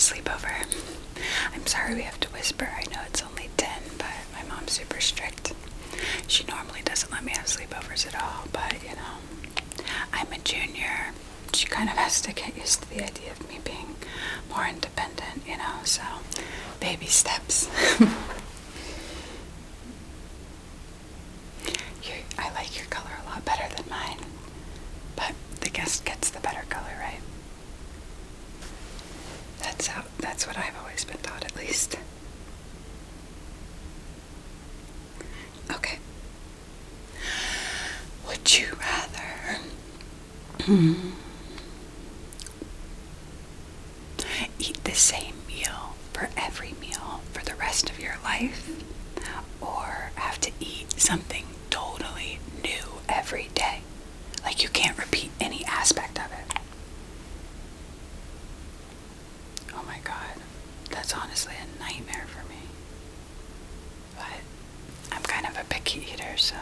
sleepover. I'm sorry we have to whisper. I know it's only 10, but my mom's super strict. She normally doesn't let me have sleepovers at all, but you know, I'm a junior. She kind of has to get used to the idea of me being more independent, you know, so baby steps. I like your color a lot better than mine, but the guest gets the better color, right? That's what I've always been taught, at least. Okay. Would you rather eat the same meal for every meal for the rest of your life, or have to eat something totally new every day? Like you can't repeat any aspect of it. Oh my god, that's honestly a nightmare for me. But I'm kind of a picky eater, so.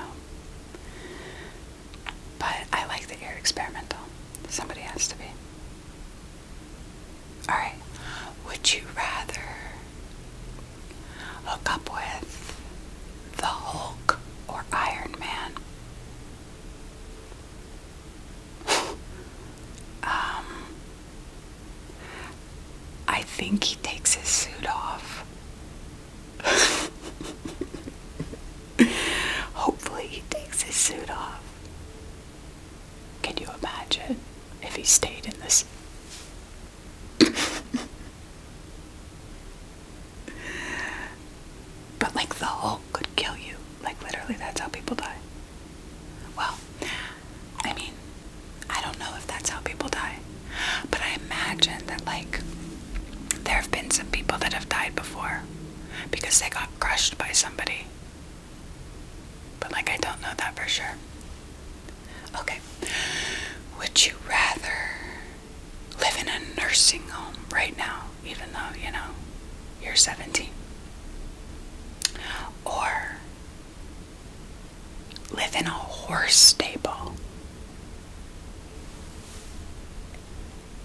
But I like that you're experimental. Somebody has to be. Alright, would you rather hook up with the Hulk or Iron Man? I think he takes his suit off. Hopefully he takes his suit off. Can you imagine if he stayed in this? But like the Hulk could kill you. Like literally that's how people die. Well, I mean, I don't know if that's how people die. But I imagine that like there have been some people that have died before because they got crushed by somebody. But like I don't know that for sure. Okay. Would you rather live in a nursing home right now, even though, you know, you're 17? Or live in a horse stable?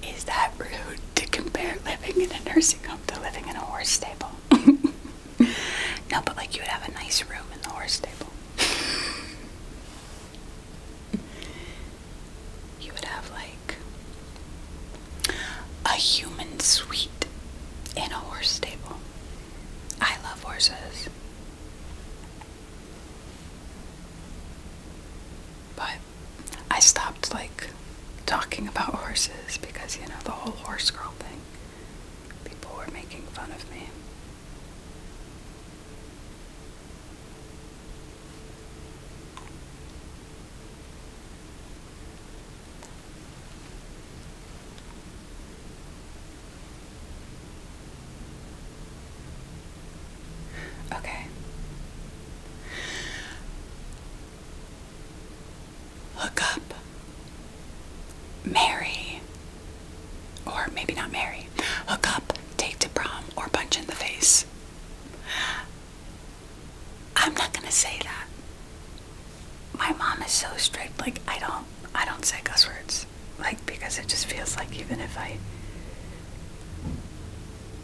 Is that rude to compare living in a nursing home to living in a horse stable? No, but like you would have a nice room in the horse stable. You would have like a human suite in a horse stable. I love horses. But I stopped like talking about horses because, you know, the whole horse girl thing. People were making fun of me. Okay. Hook up, marry, or maybe not marry. Hook up, take to prom, or punch in the face. I'm not gonna say that. My mom is so strict. Like I don't say cuss words. Like because it just feels like even if I,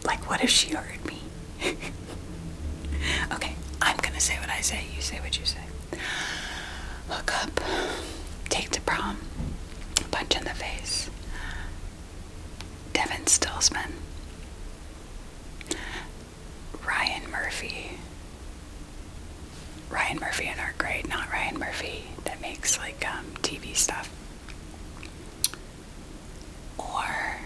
like what if she heard me? Okay, I'm gonna say what I say. You say what you say. Hook up, take to prom, punch in the face. Devin Stillsman, Ryan Murphy in our grade, not Ryan Murphy that makes like TV stuff. Or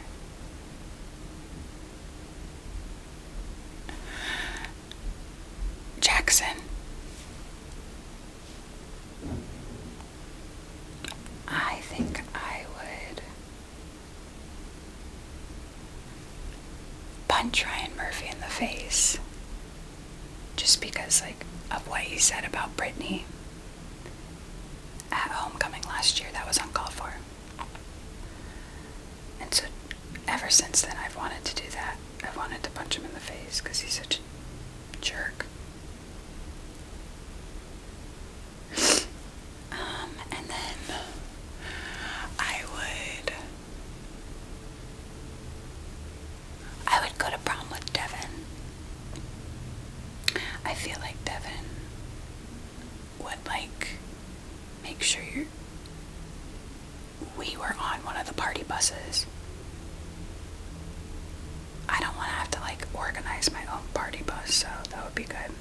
Jackson. I think I would punch Ryan Murphy in the face just because like of what he said about Brittany at homecoming last year. That was uncalled for. And so ever since then I've wanted to do that. I've wanted to punch him in the face because he's such a jerk. And then I would go I feel like Devin would like make sure we were on one of the party buses. I don't want to have to like organize my own party bus, so that would be good.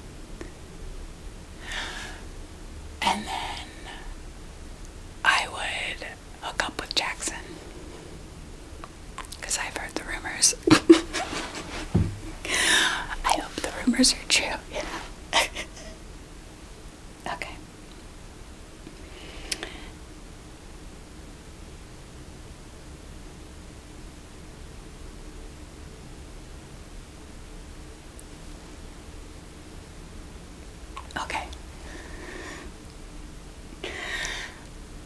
And then I would hook up with Jackson, because I've heard the rumors. I hope the rumors are true, you know. Okay. Okay.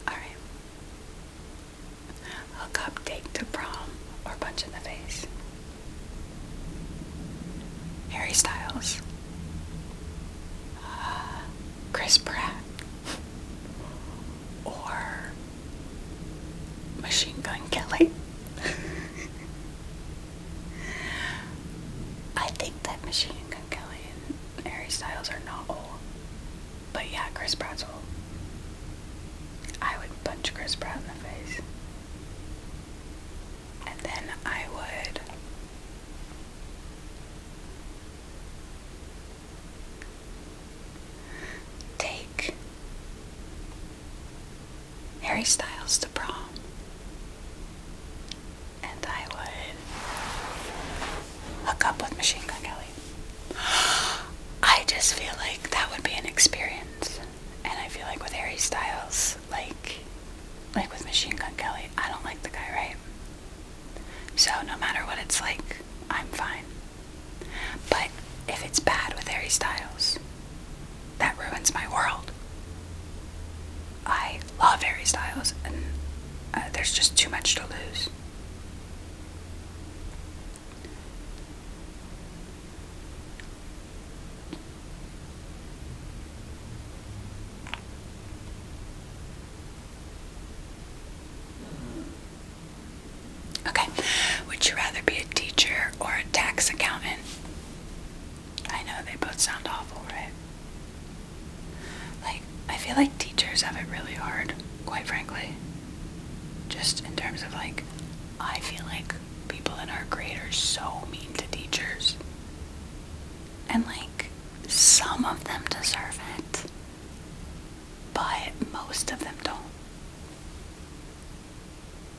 Alright. Hook up, take to prom, or punch in the face. Harry Styles. Chris Pratt. Or Machine Gun Kelly. I think that Machine Gun Kelly and Harry Styles are not old. But yeah, Chris Pratt's old. I would punch Chris Pratt in the face. And then I would take Harry Styles to prom. And I would hook up with Machine Gun Kelly. I just feel like that would be an experience. And I feel like with Harry Styles, like with Machine Gun Kelly, I don't like the guy, right? So no matter what it's like, I'm fine. But if it's bad with Harry Styles, that ruins my world. I love Harry Styles, and there's just too much to lose. Okay, would you rather be a teacher or a tax accountant? I know they both sound awful, right? Like, I feel like teachers have it really hard, quite frankly. Just in terms of like, I feel like people in our grade are so mean to teachers. And like, some of them deserve it, but most of them don't.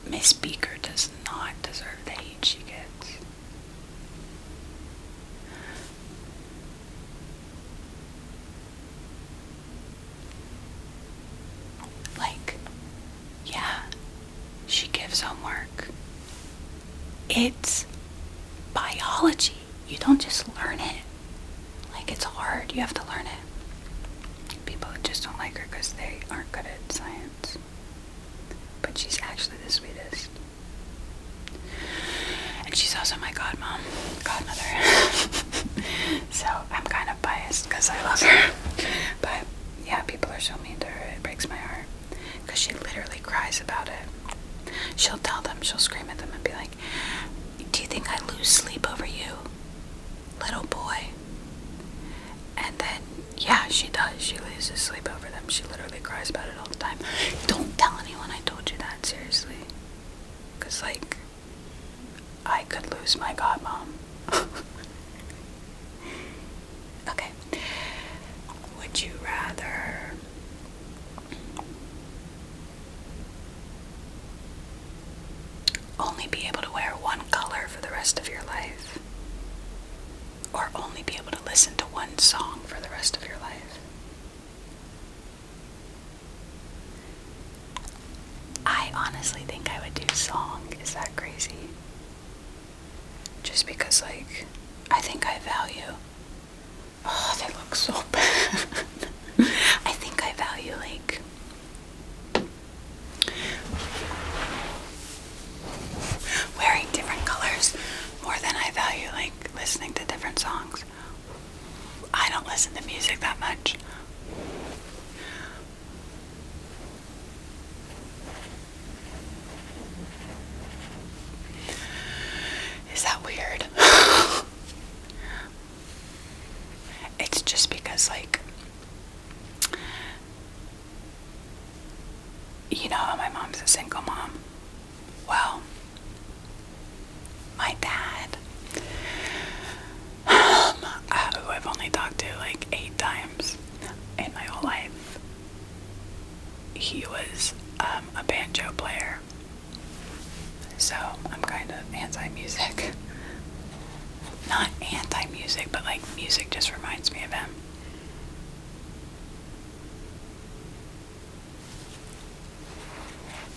Miss Beaker does not deserve the hate she gets. Like, yeah, she gives homework. It's biology. You don't just learn it. Like, it's hard. You have to learn it. People just don't like her because they aren't good at science. But she's actually the sweetest. And she's also my godmother. So I'm kind of biased because I love her. But yeah, people are so mean to her. It breaks my heart. Because she literally cries about it. She'll tell them, she'll scream at them and be like, "Do you think I lose sleep over you, little boy?" And then, yeah, she does. She loses sleep over them. She literally cries about it all the time. Don't tell anyone I told you that, seriously. Because, like, I could lose my godmom. Okay. Would you rather only be able to wear one color for the rest of your life, or only be able to listen to one song for the rest of your life? I honestly think I would do song. Is that crazy? Just because, like, I think I value... Oh, they look so bad. I think I value, like... wearing different colors more than I value, like, listening to different songs. I don't listen to music that much. Is that weird? It's just because is like, you know how my mom's a single mom? Well, my dad, who I've only talked to like 8 times in my whole life, he was a banjo player. So I'm kind of anti-music. Not anti-music, but like music just reminds me of him.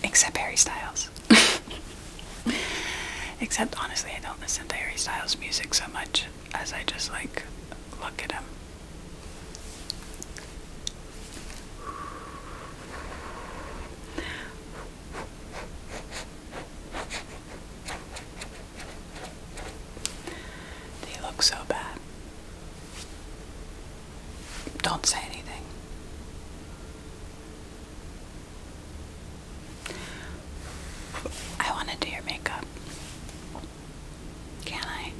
Except Harry Styles. Except honestly, I don't listen to Harry Styles music so much as I just like look at him. He looks so bad. Don't say anything. I want to do your makeup. Can I?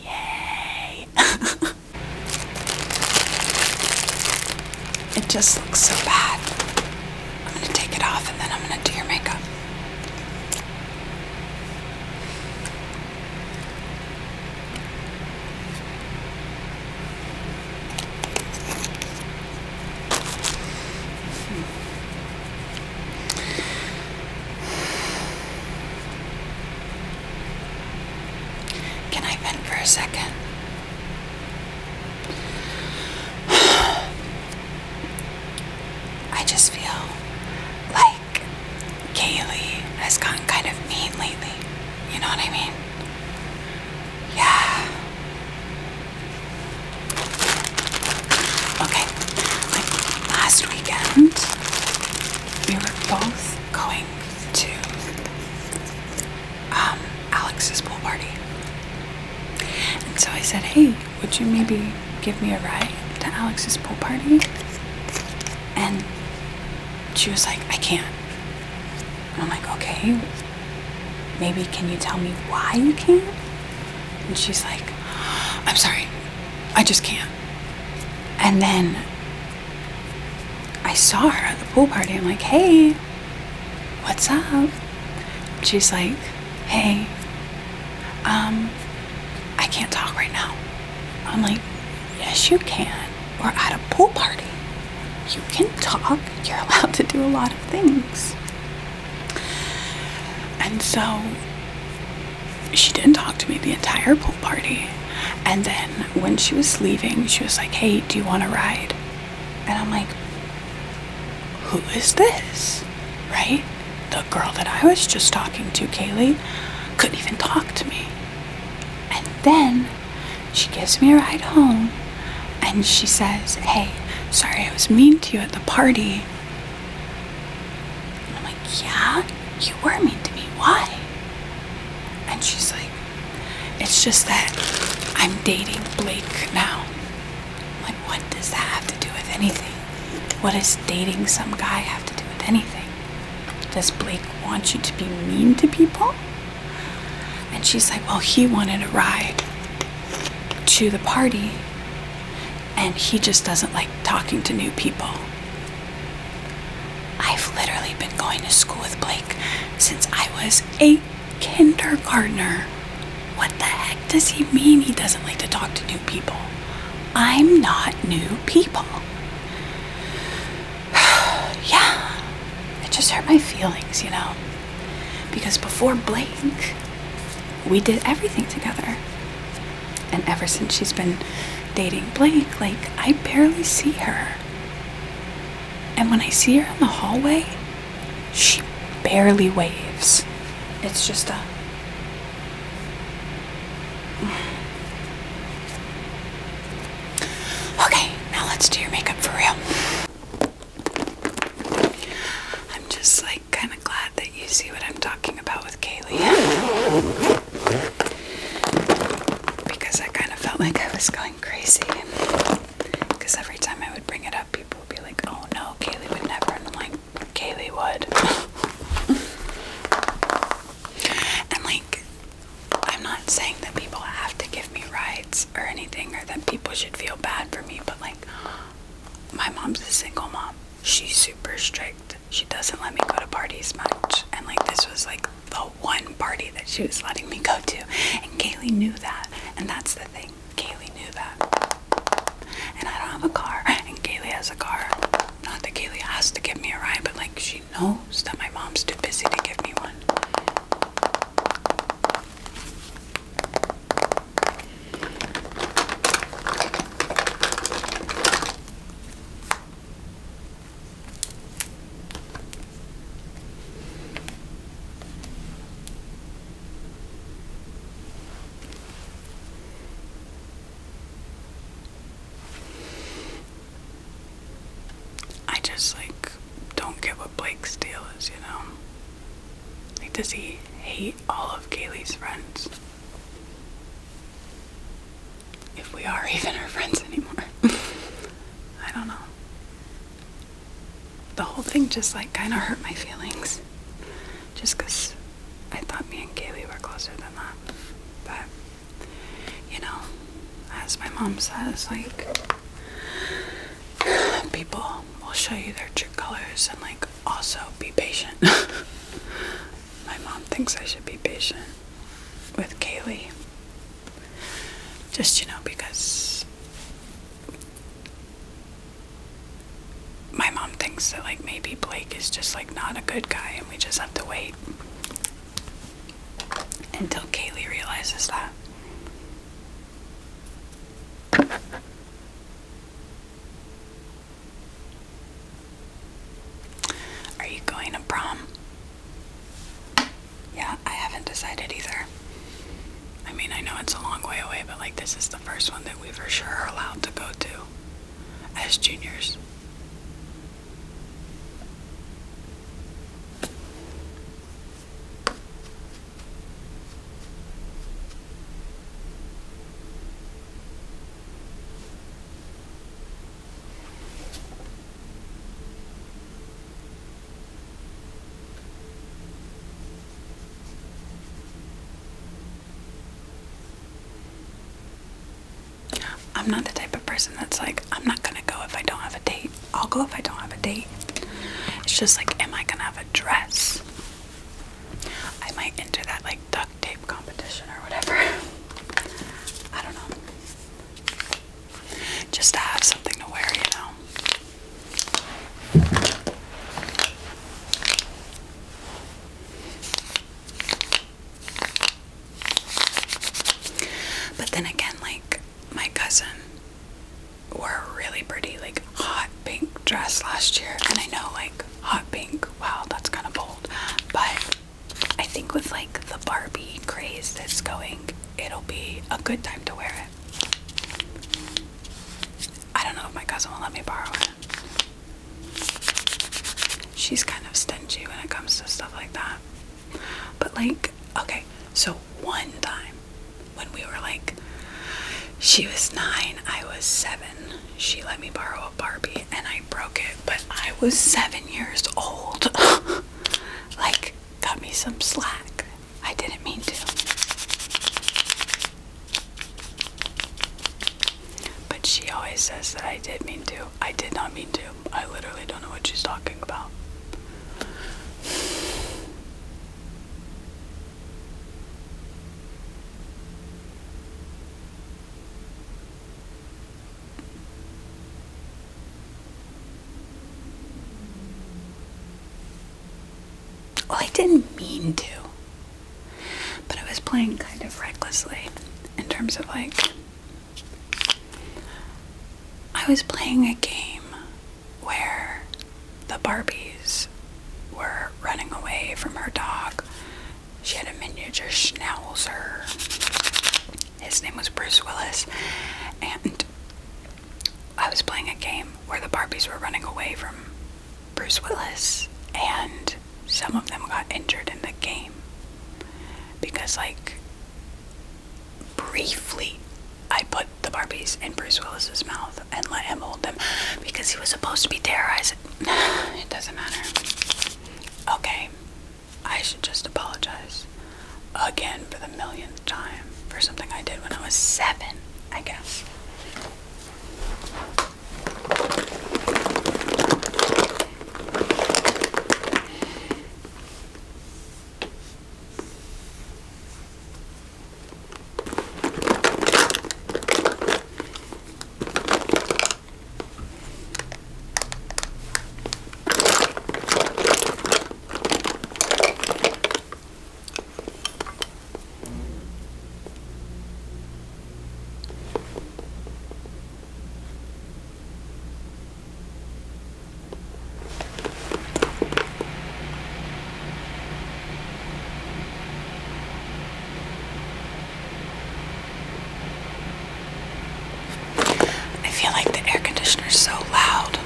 Yay! It just looks so bad. I'm gonna take it off and then I'm gonna do your makeup. Can I vent for a second? I just feel like Kaylee has gotten kind of mean lately. You know what I mean? Yeah. Okay. Like last weekend, we were both going to Alex's pool party. And so I said, hey, would you maybe give me a ride to Alex's pool party? And she was like, I can't. And I'm like, okay, maybe can you tell me why you can't? And she's like, I'm sorry, I just can't. And then I saw her at the pool party. I'm like, hey, what's up? She's like, hey, I can't talk right now. I'm like, yes, you can. We're at a pool party. You can talk. You're allowed to do a lot of things. And so she didn't talk to me the entire pool party. And then when she was leaving, she was like, hey, do you want to ride? And I'm like, who is this? Right? The girl that I was just talking to, Kaylee, couldn't even talk to me. And then she gives me a ride home and she says, hey, sorry I was mean to you at the party. And I'm like, yeah, you were mean to me. Why? And she's like, it's just that I'm dating Blake now. I'm like, what does that have to do with anything? What does dating some guy have to do with anything? Does Blake want you to be mean to people? And she's like, well, he wanted a ride to the party and he just doesn't like talking to new people. I've literally been going to school with Blake since I was a kindergartner. What the heck does he mean he doesn't like to talk to new people? I'm not new people. Yeah, it just hurt my feelings, you know, because before Blake, we did everything together. And ever since she's been dating Blake, like, I barely see her. And when I see her in the hallway, she barely waves. It's just a... Okay, now let's do your makeup for real. I'm just, like, kind of glad that you see what I'm talking about with Kaylee. Because I kind of felt like I was going crazy. Because every time I would bring it up, people would be like, oh no, Kaylee would never. And I'm like, Kaylee would. And like, I'm not saying that people have to give me rides regrets or anything, or that people should feel bad for me, but like, my mom's a single mom. She's super strict. She doesn't let me go to parties much, and like, this was like the one party that she was letting me go to, and Kaylee knew that, and that's the thing. Kaylee knew that. And I don't have a car, and Kaylee has a car. Not that Kaylee has to give me a ride, but like, she knows that my mom's too busy to give me one. Like, don't get what Blake's deal is, you know? Like, does he hate all of Kaylee's friends? If we are even her friends anymore. I don't know. The whole thing just, like, kind of hurt my feelings. Just because I thought me and Kaylee were closer than that. But, you know, as my mom says, like, people will show you their true colors, and like, also be patient. My mom thinks I should be patient with Kaylee, just, you know, because my mom thinks that like, maybe Blake is just like not a good guy, and we just have to wait until Kaylee realizes that. Are you going to prom? Yeah, I haven't decided either. I mean, I know it's a long way away, but like, this is the first one that we for sure are allowed to go to as juniors. I'm not the type of person that's like, I'm not gonna go if I don't have a date. I'll go if I don't have a date. It's just like, am I gonna have a dress? I might enter that like duct tape competition or whatever. I don't know. Just to have something to wear, you know. But then again, like, my cousin wore a really pretty, like, hot pink dress last year, and I know, like, hot pink, wow, that's kind of bold, but I think with, like, the Barbie craze that's going, it'll be a good time to wear it. I don't know if my cousin will let me borrow it. She's kind of stingy when it comes to stuff like that. But, like, okay, so one time when we were, like, she was 9, I was 7. She let me borrow a Barbie, and I broke it, but I was 7 years old. Like, got me some slack. I didn't mean to. But she always says that I did mean to. I did not mean to. I literally don't know what she's talking about. Well, I didn't mean to, but I was playing kind of recklessly in terms of, like, I was playing a game where the Barbies were running away from her dog. She had a miniature schnauzer. His name was Bruce Willis, and I was playing a game where the Barbies were running away from Bruce Willis, and some of them got injured in the game because, like, briefly I put the Barbies in Bruce Willis's mouth and let him hold them because he was supposed to be terrorized. It doesn't matter. Okay, I should just apologize again for the millionth time for something I did when I was 7. I guess. I feel like the air conditioner's so loud.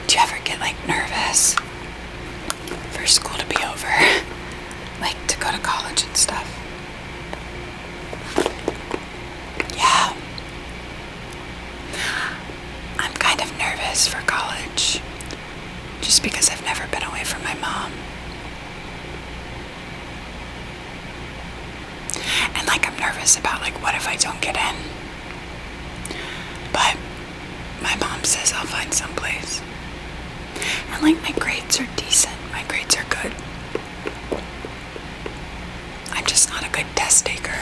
Do you ever get like nervous for school to be over? Like to go to college and stuff? Yeah. I'm kind of nervous for college just because I've never been away from my mom. And like I'm nervous about like what if I don't get in? But my mom says I'll find some place. And like my grades are decent. My grades are good. I'm just not a good test taker.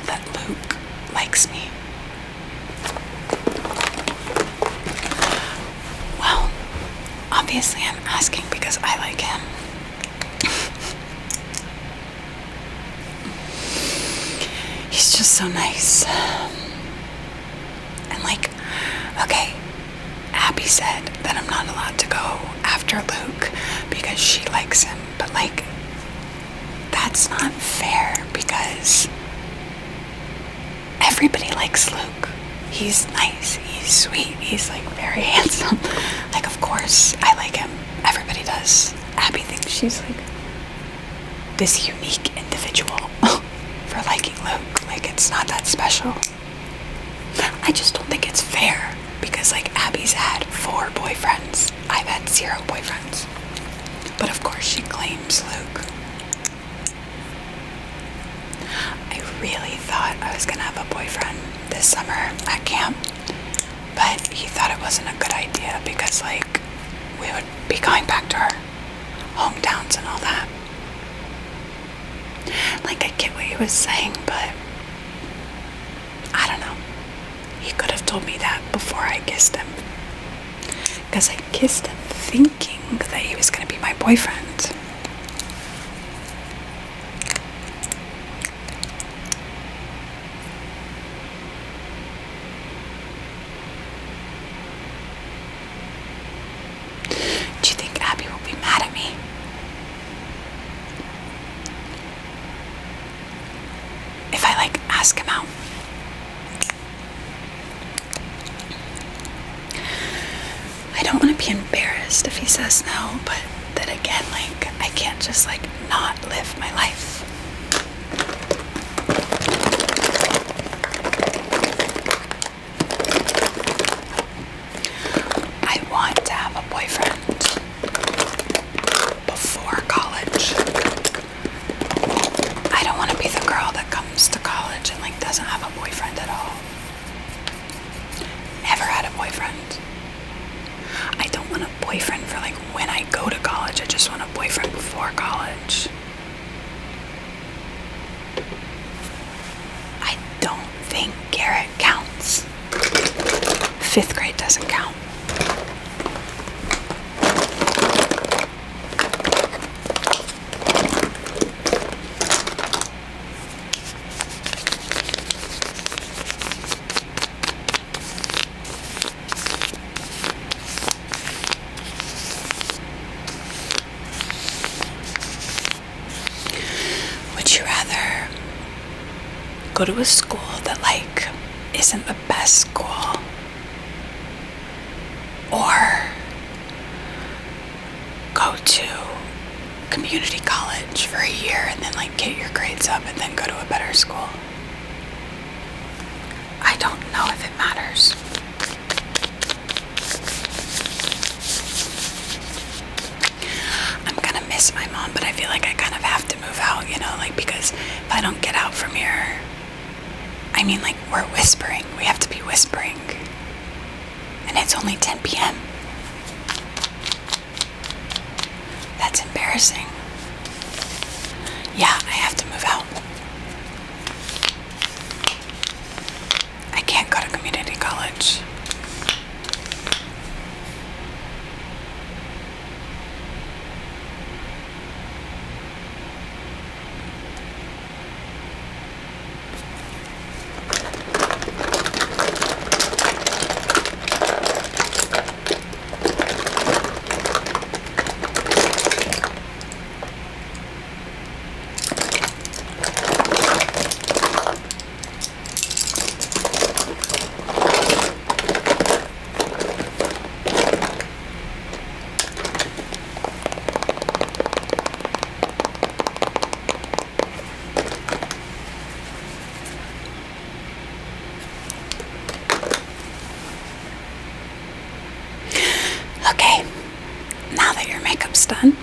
That Luke likes me. Well, obviously I'm asking because I like him. He's just so nice. And like, okay, Abby said that I'm not allowed to go after Luke because she likes him, but like, that's not fair because everybody likes Luke. He's nice, he's sweet, he's like very handsome. Like, of course, I like him. Everybody does. Abby thinks she's like this unique individual for liking Luke. Like, it's not that special. I just don't think it's fair because like Abby's had 4 boyfriends. I've had 0 boyfriends. But of course she claims Luke. I really thought I was gonna have a boyfriend this summer at camp, but he thought it wasn't a good idea because like we would be going back to our hometowns and all that. Like, I get what he was saying, but I don't know. He could have told me that before I kissed him, because I kissed him thinking that he was gonna be my boyfriend. Do you think Abby will be mad at me? If I like ask him out? I don't want to be embarrassed if he says no, but then again, like, I can't just, like, not live my life. I want to have a boyfriend before college. I don't want to be the girl that comes to college and, like, doesn't have a boyfriend at all. Never had a boyfriend. I don't want a boyfriend for, like, when I go to college. I just want a boyfriend before college. I don't think Garrett counts. 5th grade doesn't count. Would you rather go to a school that, like, isn't the best school, or go to community college for a year and then, like, get your grades up and then go to a better school? I don't know if it matters. I'm gonna miss my mom, but I feel like I kind of have to move out, you know, like, because if I don't get out from here, I mean, like, we're whispering. We have to be whispering. And it's only 10 p.m. That's embarrassing. Yeah, I have to move out. I can't go to community college. Okay, now that your makeup's done,